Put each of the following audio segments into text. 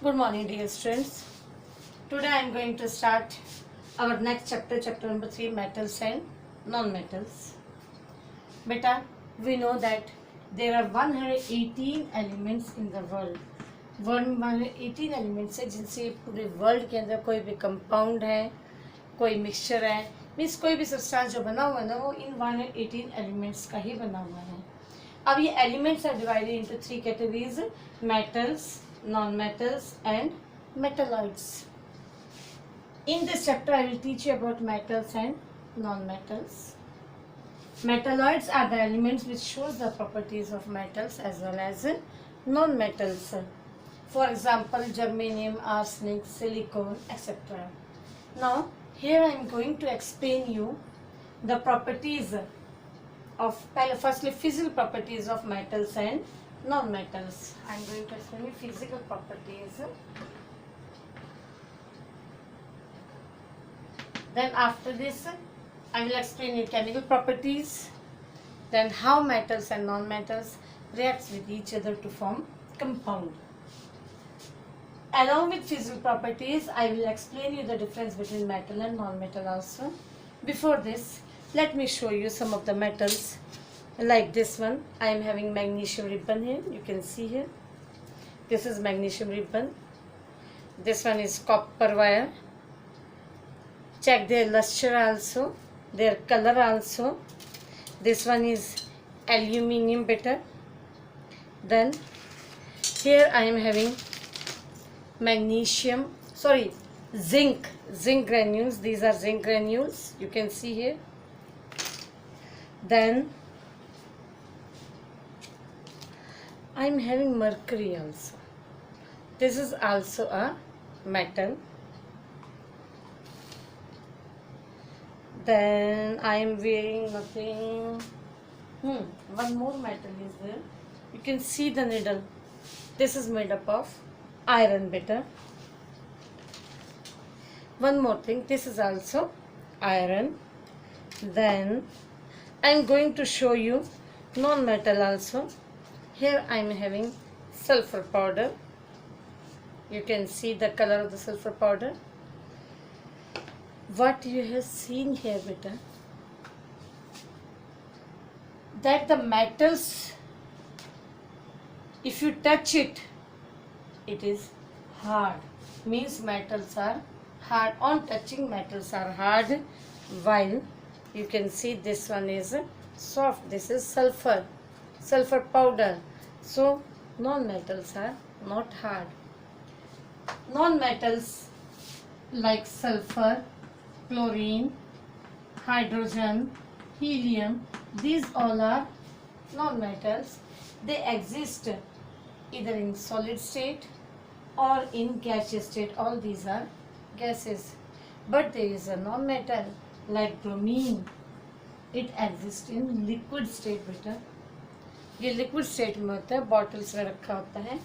Good morning, dear students. Today I am going to start our next chapter, chapter number 3, metals and non-metals. Beta, we know that there are 118 elements in the world. 118 elements है जिनसे पूरे world के अंदर कोई भी compound है, कोई mixture है, मीन्स कोई भी सब्सटेंस जो बना हुआ है ना वो इन 118 एलिमेंट्स का ही बना हुआ है. अब ये elements are divided into 3 categories: metals, non-metals and metalloids. In this chapter I will teach you about metals and non-metals. Metalloids are the elements which shows the properties of metals as well as non-metals. For example, germanium, arsenic, silicon, etc. Now here I am going to explain you the properties of, firstly, physical properties of metals and non-metals. I am going to explain you physical properties. Then after this, I will explain you chemical properties. Then how metals and non-metals reacts with each other to form compound. Along with physical properties, I will explain you the difference between metal and non-metal also. Before this, let me show you some of the metals. Like this one, I am having magnesium ribbon here. You can see here. This is magnesium ribbon. This one is copper wire. Check their luster also, their color also. This one is aluminium beta. Then here I am having zinc granules. These are zinc granules. You can see here. Then I am having mercury also. This is also a metal. Then I am wearing nothing. One more metal is there. You can see the needle. This is made up of iron beta. One more thing. This is also iron. Then I am going to show you non-metal also. Here I am having sulfur powder. You can see the color of the sulfur powder. What you have seen here, beta, that the metals, if you touch it, it is hard. Means metals are hard. On touching, metals are hard. While you can see this one is soft. This is sulfur powder. So non-metals are not hard. Non-metals like sulfur, chlorine, hydrogen, helium, these all are non-metals. They exist either in solid state or in gaseous state. All these are gases. But there is a non-metal like bromine. It exists in liquid state beta. ये liquid state में होता है, bottles में रखा होता है.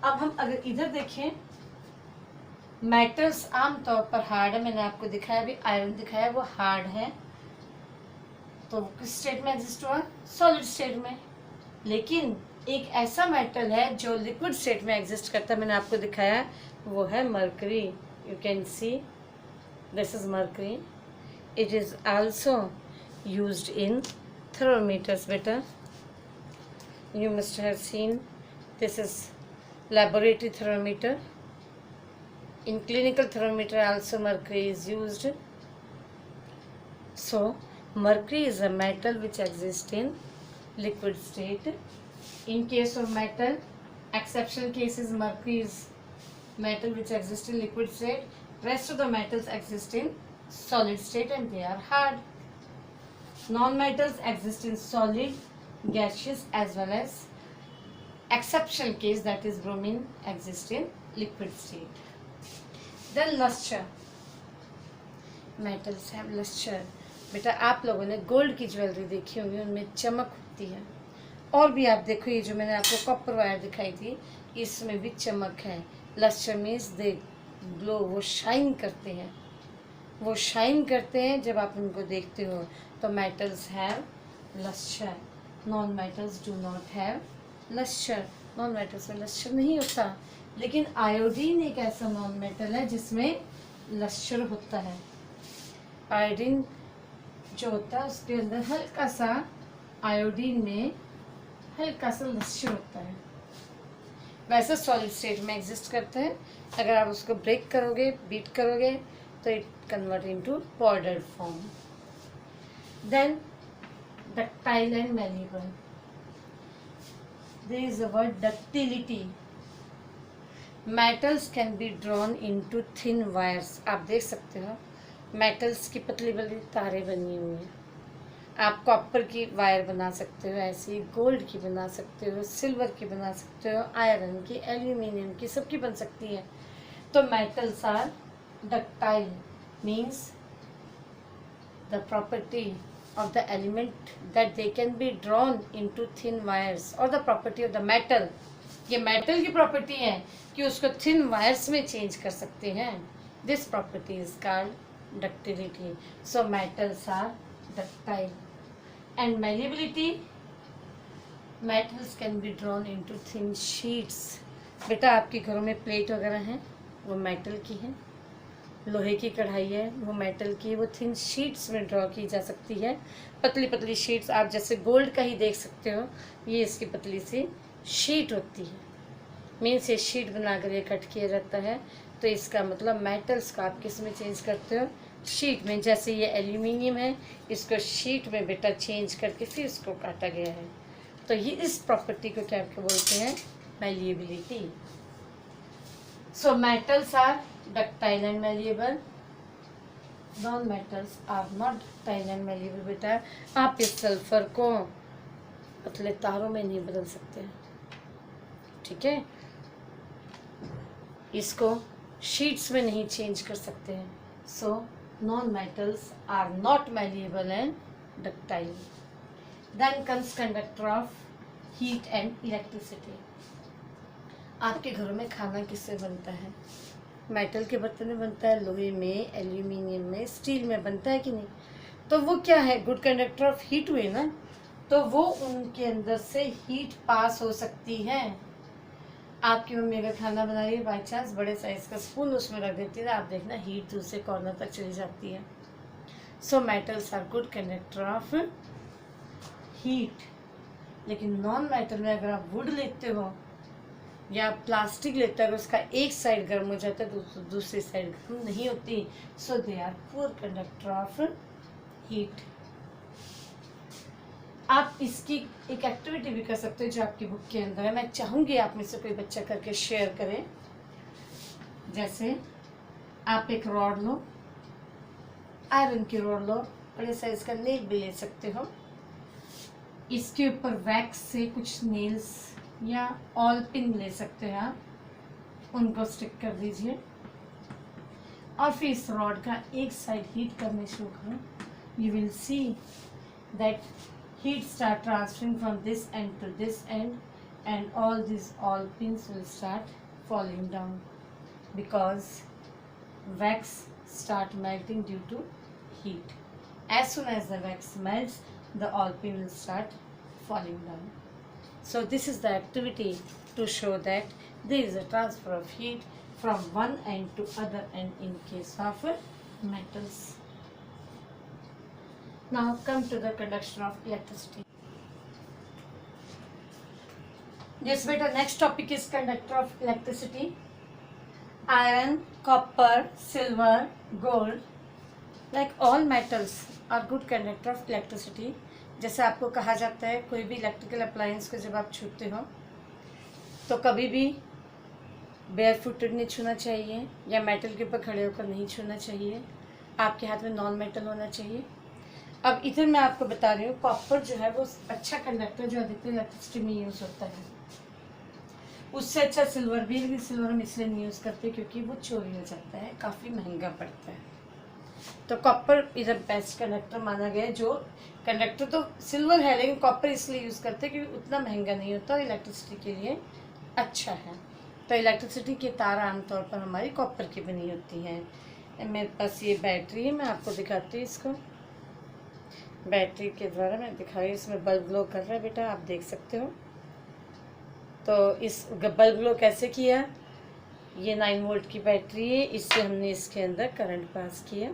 अब हम अगर इधर देखें, मेटल्स आमतौर पर हार्ड है. मैंने आपको दिखाया, अभी आयरन दिखाया, वो हार्ड है. तो किस स्टेट में एग्जिस्ट हुआ? सॉलिड स्टेट में. लेकिन एक ऐसा मेटल है जो लिक्विड स्टेट में एग्जिस्ट करता है, मैंने आपको दिखाया, वो है mercury. You can see this is mercury. It is also used in thermometers बेटा. You must have seen this is laboratory thermometer. In clinical thermometer also mercury is used. So mercury is a metal which exists in liquid state. In case of metal, exceptional cases, mercury is metal which exists in liquid state. Rest of the metals exist in solid state and they are hard. Non-metals exist in solid, gaseous as well as exceptional case, that is bromine, exist in liquid state. Then luster. Metals have luster. बेटा आप लोगों ने gold की jewellery देखी होंगी, उनमें चमक होती है. और भी आप देखो, ये जो मैंने आपको कॉपर वायर दिखाई थी, इसमें भी चमक है. लस्टर मीन्स दे ग्लो, वो शाइन करते हैं. वो शाइन करते हैं जब आप उनको देखते हो. तो metals have lustre. Non-metals do not have luster. Non-metals में luster नहीं होता. लेकिन आयोडीन एक ऐसा नॉन मेटल है जिसमें लश्कर होता है। आयोडीन जो होता है उसके अंदर हल्का सा, आयोडीन में हल्का सा लश्कर होता है। वैसे सॉलिड स्टेट में एग्जिस्ट करता है। अगर आप उसको ब्रेक करोगे, बीट करोगे, तो it convert into powdered form. Then ductile and malleable, there is a word ductility. Metals can be drawn into thin wires. आप देख सकते हो मेटल्स की पतली पतली तारें बनी हुई हैं। आप कॉपर की वायर बना सकते हो, ऐसी गोल्ड की बना सकते हो, सिल्वर की बना सकते हो, आयरन की, एल्यूमिनियम की, सबकी बन सकती है। तो metals are ductile, means the property of the element that they can be drawn into thin wires, or the property of the metal, ये मेटल की प्रॉपर्टी है कि उसको थिन वायर्स में चेंज कर सकते हैं। This property is called ductility. So metals are ductile and malleability, metals can be drawn into thin sheets. बेटा आपके घरों में प्लेट वगैरह हैं, वो मेटल की हैं। लोहे की कढ़ाई है, वो मेटल की, वो थिन शीट्स में ड्रॉ की जा सकती है। पतली पतली शीट्स, आप जैसे गोल्ड का ही देख सकते हो, ये इसकी पतली सी शीट होती है। मीन्स ये शीट बनाकर ये कट किया जाता है। तो इसका मतलब मेटल्स का आप किस में चेंज करते हो? शीट में। जैसे ये एल्यूमिनियम है, इसको शीट में बेटा चेंज करके फिर इसको काटा गया है। तो ये इस प्रॉपर्टी को क्या बोलते हैं? Malleability. So metals are ductile and malleable, non-metals are not ductile and malleable। बेटा आप इस सल्फर को पतले तारों में नहीं बदल सकते, ठीक है? इसको शीट्स में नहीं चेंज कर सकते हैं। So non metals are not malleable and ductile। Then comes conductor of heat and electricity. आपके घरों में खाना किससे बनता है? मेटल के बर्तन में बनता है, लोहे में, एल्यूमिनियम में, स्टील में बनता है कि नहीं? तो वो क्या है? गुड कंडक्टर ऑफ हीट हुए ना। तो वो उनके अंदर से हीट पास हो सकती है। आपकी मम्मी अगर खाना बना रही है, बाई चांस बड़े साइज का स्पून उसमें रख देती है, आप देखना हीट दूसरे कॉर्नर तक चली जाती है। So metals are good conductor of heat. लेकिन नॉन मेटल में अगर आप वुड लेते हो या प्लास्टिक लेता है, उसका एक साइड गर्म हो जाता है तो दूसरी साइड गर्म नहीं होती। So they are poor conductor of heat. आप इसकी एक एक्टिविटी भी कर सकते हो जो आपकी बुक के अंदर है। मैं चाहूँगी आप में से कोई बच्चा करके शेयर करे। जैसे आप एक रॉड लो, आयरन की रॉड लो, बड़े साइज का नेल भी ले सकते हो। इसके ऊपर वैक्स से कुछ नेल्स या ऑल पिन ले सकते हैं आप, उनको स्टिक कर दीजिए और फिर इस रॉड का एक साइड हीट करने शुरू करो। You will see that heat start transferring from this end to this end and all this all pins will start falling down because wax start melting due to heat. As soon as the wax melts, the all pin will start falling down. So this is the activity to show that there is a transfer of heat from one end to other end in case of metals. Now come to the conduction of electricity. Yes beta, next topic is conductor of electricity. Iron, copper, silver, gold, like all metals are good conductor of electricity। जैसे आपको कहा जाता है कोई भी electrical appliance को जब आप छूते हो तो कभी भी बेयर फुटेड नहीं छूना चाहिए या मेटल के ऊपर खड़े होकर नहीं छूना चाहिए। आपके हाथ में नॉन मेटल होना चाहिए। अब इधर मैं आपको बता रही हूँ कॉपर जो है वो अच्छा कंडक्टर जो अधिकतर इलेक्ट्रिसिटी में यूज़ होता है। उससे अच्छा सिल्वर भी, लेकिन सिल्वर हम इसलिए नहीं यूज़ करते क्योंकि वो चोरी हो जाता है, काफ़ी महंगा पड़ता है। तो कॉपर इधर बेस्ट कंडक्टर माना गया है। जो कंडक्टर तो सिल्वर है लेकिन कॉपर इसलिए यूज़ करते हैं क्योंकि उतना महंगा नहीं होता और इलेक्ट्रिसिटी के लिए अच्छा है। तो इलेक्ट्रिसिटी की तार आमतौर पर हमारी कॉपर की बनी होती हैं। मेरे पास ये बैटरी है, मैं आपको दिखाती हूँ इसको। बैटरी के द्वारा मैं दिखा रही हूँ, इसमें बल्ब ग्लो कर रहा है बेटा, आप देख सकते हो। तो इस बल्ब ग्लो कैसे किया? ये 9 वोल्ट की बैटरी है, इससे हमने इसके अंदर करंट पास किया।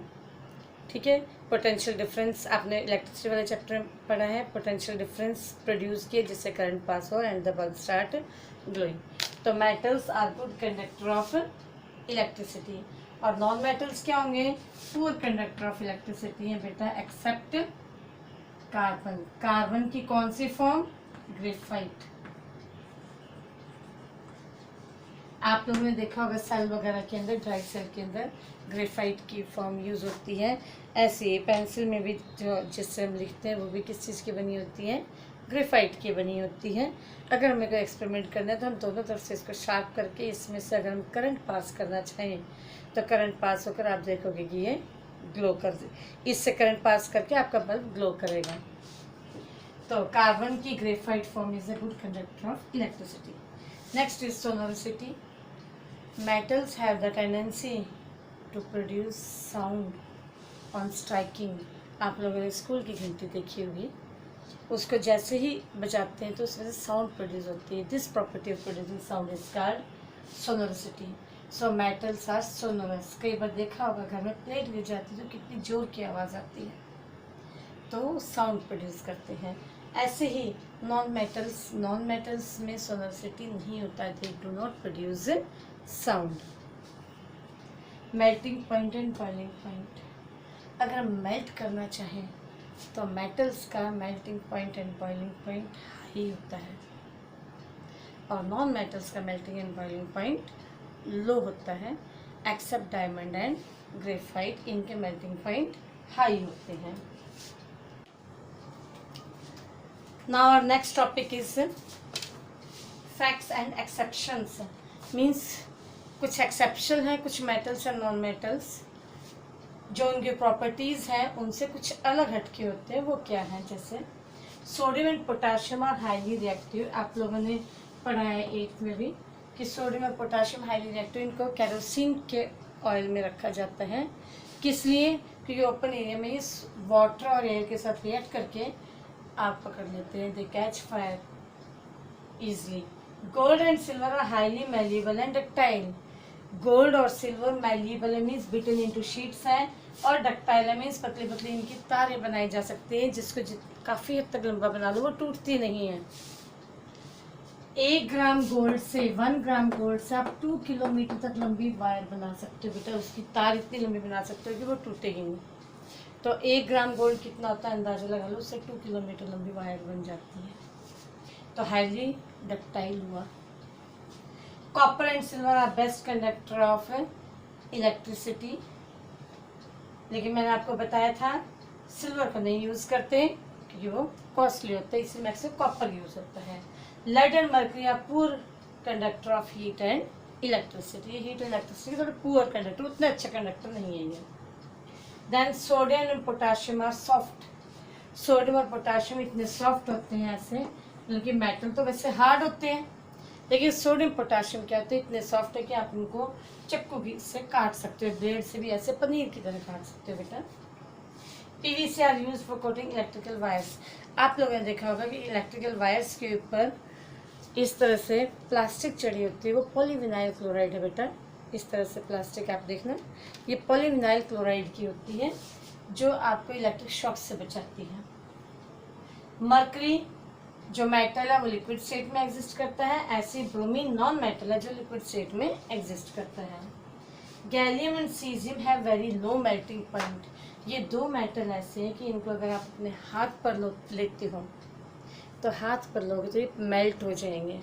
ठीक है, पोटेंशियल डिफरेंस आपने इलेक्ट्रिसिटी वाले चैप्टर में पढ़ा है। पोटेंशियल डिफरेंस प्रोड्यूस किए जिससे करंट पास हो and the bulb start glowing. तो metals are good conductor of electricity और नॉन मेटल्स क्या होंगे? पुअर कंडक्टर ऑफ इलेक्ट्रिसिटी है बेटा, एक्सेप्ट कार्बन। कार्बन की कौन सी फॉर्म? ग्रेफाइट। आप लोगों ने देखा होगा सेल वगैरह के अंदर, ड्राई सेल के अंदर ग्रेफाइट की फॉर्म यूज होती है। ऐसे पेंसिल में भी जो जिससे हम लिखते हैं वो भी किस चीज़ की बनी होती है? ग्रेफाइट की बनी होती है। अगर हमें कोई एक्सपेरिमेंट करना है तो हम दोनों तरफ से इसको शार्प करके इसमें से अगर हम करंट पास करना चाहें तो करंट पास होकर आप देखोगे कि ये ग्लो कर, इससे करंट पास करके आपका बल्ब ग्लो करेगा। तो कार्बन की graphite form is a good conductor of electricity. Next is sonorosity. Metals have the tendency to produce sound on striking। आप लोगों ने स्कूल की घंटी देखी होगी, उसको जैसे ही बजाते हैं तो उसमें से साउंड प्रोड्यूस होती है। This property of producing sound is called sonorosity. So metals are sonorous. कई बार देखा होगा घर में प्लेट गिर जाती है तो कितनी जोर की आवाज़ आती है, तो साउंड प्रोड्यूस करते हैं। ऐसे ही नॉन मेटल्स में सोनोरिसिटी नहीं होता है, they do not produce sound. Melting point and boiling point. अगर हम मेल्ट करना चाहें तो मेटल्स का melting point and boiling point high होता है और नॉन मेटल्स का melting and boiling point low होता है। एक्सेप्ट डायमंड एंड ग्रेफाइट, इनके मेल्टिंग पॉइंट हाई होते हैं। Now our next topic is facts and exceptions. Means कुछ एक्सेप्शन है कुछ मेटल्स एंड नॉन मेटल्स, जो उनकी प्रॉपर्टीज़ हैं उनसे कुछ अलग हटके होते हैं। वो क्या है? जैसे sodium and potassium are highly reactive. आप लोगों ने पढ़ा है 8th में भी कि सोडियम और पोटाशियम हाईली रिएक्टिव, इनको कैरोसिन के ऑयल में रखा जाता है। किस लिए? क्योंकि ओपन एरिया में इस वाटर और एयर के साथ रिएक्ट करके आग पकड़ लेते हैं, they catch fire easily. Gold and silver are highly malleable and ductile. Gold और silver malleable means beaten into sheets हैं और डक्टाइल मीन्स पतली पतली इनकी तारें बनाई जा सकती हैं, जिसको काफ़ी हद तक लंबा बना लो वो टूटती नहीं है। 1 ग्राम गोल्ड से 1 ग्राम गोल्ड से आप 2 किलोमीटर तक लंबी वायर बना सकते हो बेटा, उसकी तार इतनी लंबी बना सकते हो कि वो टूटेगी नहीं। तो 1 ग्राम गोल्ड कितना होता है अंदाजा लगा लो, उससे 2 किलोमीटर लंबी वायर बन जाती है, तो हाईली डक्टाइल हुआ। Copper and silver are best conductor of electricity. लेकिन मैंने आपको बताया था सिल्वर को नहीं यूज़ करते क्योंकि वो कॉस्टली होता है, इसी में से कॉपर यूज़ होता है। Lead and mercury are poor conductor of heat and electricity. Heat and electricity थोड़े पुअर कंडक्टर, उतने अच्छे कंडक्टर नहीं है ये। Then sodium and potassium are soft. Sodium और पोटाशियम इतने सॉफ्ट होते हैं ऐसे, बल्कि मेटल तो वैसे हार्ड होते हैं, लेकिन सोडियम पोटाशियम क्या होते हैं इतने सॉफ्ट है कि आप इनको चक्कू की से काट सकते हो, ब्लेड से भी ऐसे पनीर की तरह काट सकते हो बेटा। PVC are use for coating electrical wires. आप लोगों ने देखा होगा कि इलेक्ट्रिकल वायर्स के ऊपर इस तरह से प्लास्टिक चढ़ी होती है, वो पॉलीविनाइल क्लोराइड है बेटा। इस तरह से प्लास्टिक आप देखना, ये पॉलीविनाइल क्लोराइड की होती है जो आपको इलेक्ट्रिक शॉक से बचाती है। मर्करी जो मेटल है वो लिक्विड स्टेट में एग्जिस्ट करता है, ऐसे ब्रोमीन नॉन मेटल है जो लिक्विड स्टेट में एग्जिस्ट करता है। Gallium and caesium have very low melting point. ये 2 मेटल ऐसे हैं कि इनको अगर आप अपने हाथ पर लेते हो तो हाथ पर लोगे तो ये मेल्ट हो जाएंगे।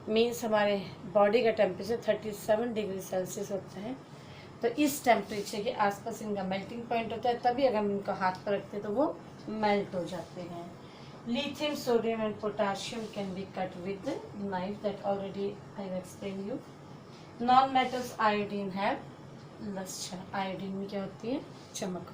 मीन्स हमारे बॉडी का टेम्परेचर 37 डिग्री सेल्सियस होता है, तो इस टेम्परेचर के आसपास इनका मेल्टिंग पॉइंट होता है, तभी अगर हम इनको हाथ पर रखते हैं तो वो मेल्ट हो जाते हैं। Lithium, sodium and potassium can be cut with the knife that already I have explained you. Non-metals iodine have luster. Iodine में क्या होती है? चमक।